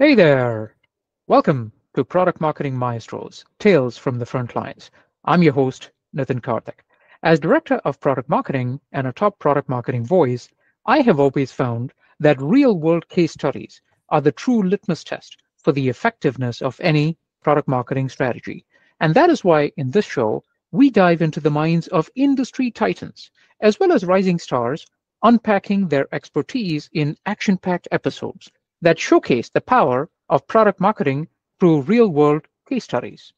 Hey there! Welcome to Product Marketing Maestros, Tales from the Front Lines. I'm your host, Nitin Karthik. As Director of Product Marketing and a top product marketing voice, I have always found that real-world case studies are the true litmus test for the effectiveness of any product marketing strategy. And that is why in this show, we dive into the minds of industry titans, as well as rising stars, unpacking their expertise in action-packed episodes that showcase the power of product marketing through real-world case studies.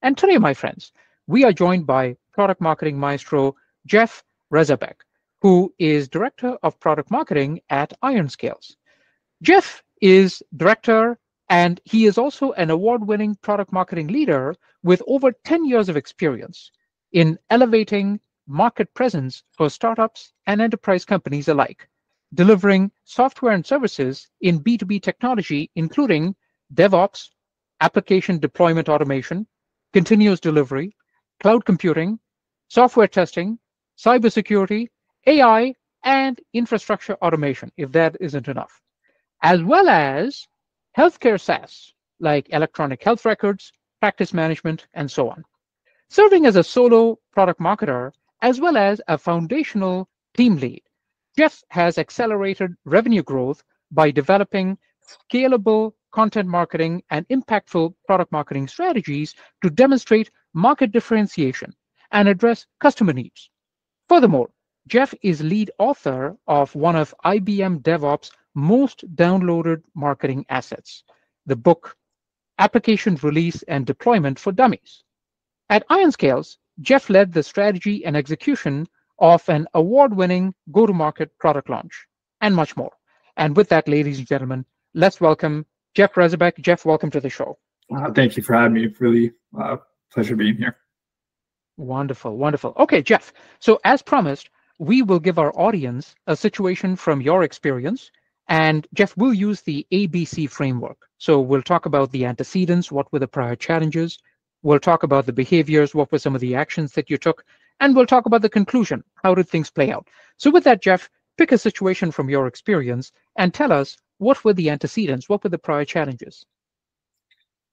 And today, my friends, we are joined by product marketing maestro Jeff Rezabek, who is Director of Product Marketing at IRONSCALES. Jeff is director and he is also an award-winning product marketing leader with over 10 years of experience in elevating market presence for startups and enterprise companies alike, delivering software and services in B2B technology, including DevOps, application deployment automation, continuous delivery, cloud computing, software testing, cybersecurity, AI, and infrastructure automation, if that isn't enough, as well as healthcare SaaS, like electronic health records, practice management, and so on. Serving as a solo product marketer, as well as a foundational team lead, Jeff has accelerated revenue growth by developing scalable content marketing and impactful product marketing strategies to demonstrate market differentiation and address customer needs. Furthermore, Jeff is lead author of one of IBM DevOps' most downloaded marketing assets, the book Application Release and Deployment for Dummies. At IRONSCALES, Jeff led the strategy and execution of an award-winning go-to-market product launch, and much more. And with that, ladies and gentlemen, let's welcome Jeff Rezabek. Jeff, welcome to the show. Thank you for having me. Really pleasure being here. Wonderful, wonderful. Okay, Jeff. So as promised, we will give our audience a situation from your experience. And Jeff, we'll use the ABC framework. So we'll talk about the antecedents, what were the prior challenges. We'll talk about the behaviors, what were some of the actions that you took. And we'll talk about the conclusion. How did things play out? So with that, Jeff, pick a situation from your experience and tell us what were the antecedents, what were the prior challenges?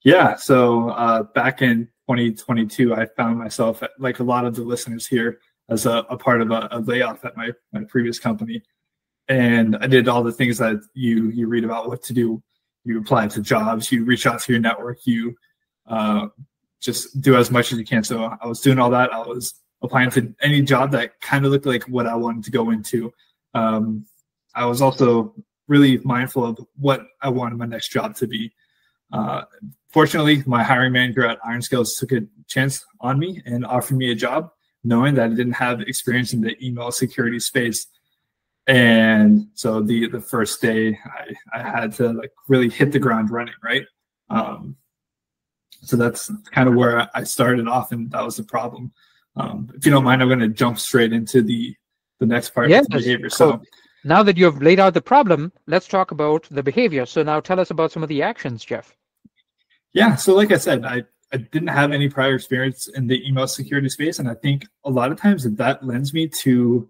Yeah, so back in 2022, I found myself, like a lot of the listeners here, as a part of a layoff at my previous company. And I did all the things that you read about what to do. You apply to jobs, you reach out to your network, you just do as much as you can. So I was doing all that. I was applying to any job that kind of looked like what I wanted to go into. I was also really mindful of what I wanted my next job to be. Fortunately, my hiring manager at IRONSCALES took a chance on me and offered me a job, knowing that I didn't have experience in the email security space. And so the first day, I had to like really hit the ground running, right? So that's kind of where I started off, and that was the problem. If you don't mind, I'm going to jump straight into the next part of the behavior. So now that you've laid out the problem, let's talk about the behavior. So now tell us about some of the actions, Jeff. Yeah, so like I said, I didn't have any prior experience in the email security space, and I think a lot of times that lends me to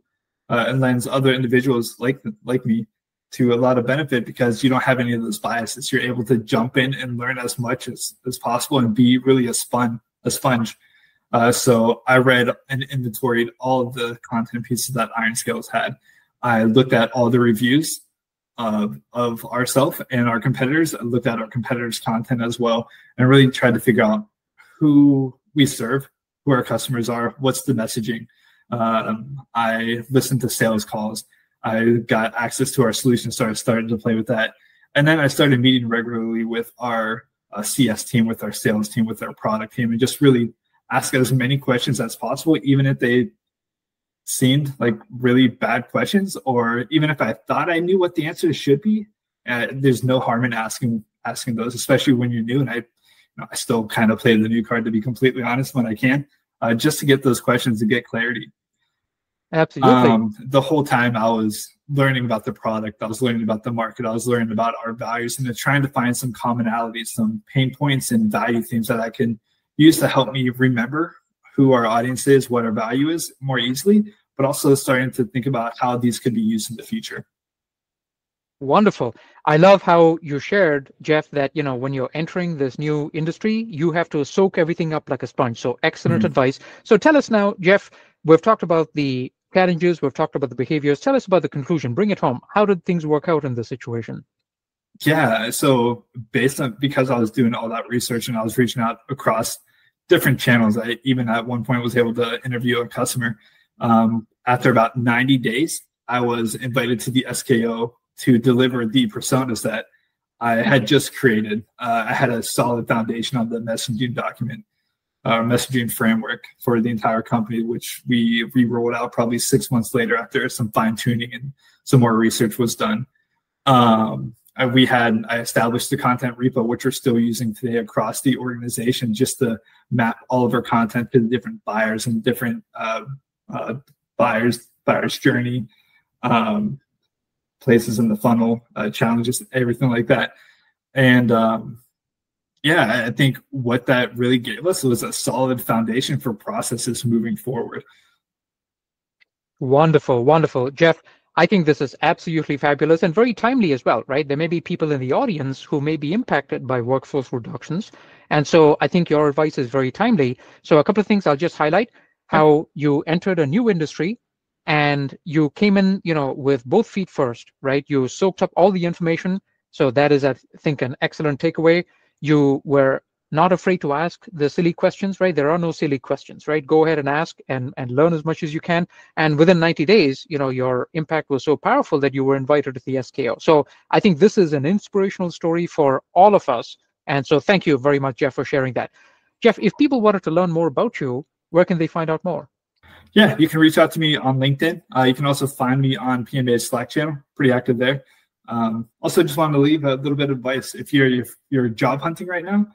and lends other individuals like me to a lot of benefit, because you don't have any of those biases. You're able to jump in and learn as much as possible and be really a sponge. So I read and inventoried all of the content pieces that IRONSCALES had. I looked at all the reviews of ourselves and our competitors. I looked at our competitors' content as well, and really tried to figure out who we serve, who our customers are, what's the messaging. I listened to sales calls. I got access to our solution, so I started to play with that. And then I started meeting regularly with our CS team, with our sales team, with our product team, and just really ask as many questions as possible, even if they seemed like really bad questions, or even if I thought I knew what the answer should be. There's no harm in asking those, especially when you're new. And I still kind of play the new card, to be completely honest, when I can, just to get those questions, to get clarity. Absolutely. The whole time I was learning about the product, I was learning about the market, I was learning about our values, and trying to find some commonalities, some pain points and value themes that I can use to help me remember who our audience is, what our value is more easily, but also starting to think about how these could be used in the future. Wonderful. I love how you shared, Jeff, that when you're entering this new industry, you have to soak everything up like a sponge. So excellent Mhm. advice. So tell us now, Jeff, we've talked about the challenges, we've talked about the behaviors. Tell us about the conclusion. Bring it home. How did things work out in this situation? Yeah, so based on because I was doing all that research and I was reaching out across different channels, I even at one point was able to interview a customer. After about 90 days, I was invited to the SKO to deliver the personas that I had just created. I had a solid foundation on the messaging document, messaging framework for the entire company, which we rolled out probably 6 months later after some fine tuning and some more research was done. I established the content repo, which we're still using today across the organization, just to map all of our content to the different buyers and different buyers journey, places in the funnel, challenges, everything like that. And yeah, I think what that really gave us was a solid foundation for processes moving forward. Wonderful, wonderful. Jeff, I think this is absolutely fabulous and very timely as well, right? There may be people in the audience who may be impacted by workforce reductions. And so I think your advice is very timely. So a couple of things I'll just highlight: Yeah. how you entered a new industry and you came in, with both feet first, right? You soaked up all the information. So that is, I think, an excellent takeaway. You were not afraid to ask the silly questions, right? There are no silly questions, right? Go ahead and ask and learn as much as you can. And within 90 days, your impact was so powerful that you were invited to the SKO. So I think this is an inspirational story for all of us. And so thank you very much, Jeff, for sharing that. Jeff, if people wanted to learn more about you, where can they find out more? Yeah, you can reach out to me on LinkedIn. You can also find me on PMA's Slack channel, pretty active there. Also, just wanted to leave a little bit of advice. If you're job hunting right now,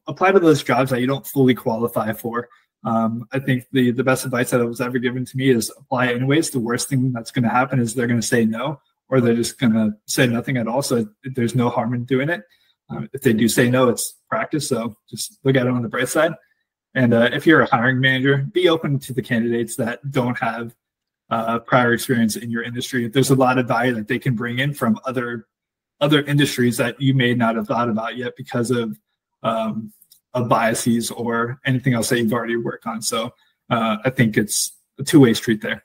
apply to those jobs that you don't fully qualify for. I think the best advice that was ever given to me is apply anyways. The worst thing that's going to happen is they're going to say no, or they're just going to say nothing at all. So there's no harm in doing it. If they do say no, it's practice. So just look at it on the bright side. And if you're a hiring manager, be open to the candidates that don't have prior experience in your industry. There's a lot of value that they can bring in from other industries that you may not have thought about yet because of biases or anything else that you've already worked on. So I think it's a two-way street there.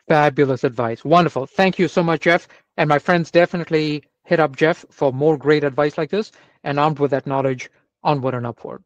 Fabulous advice. Wonderful. Thank you so much, Jeff. And my friends, definitely hit up Jeff for more great advice like this. And armed with that knowledge, onward and upward.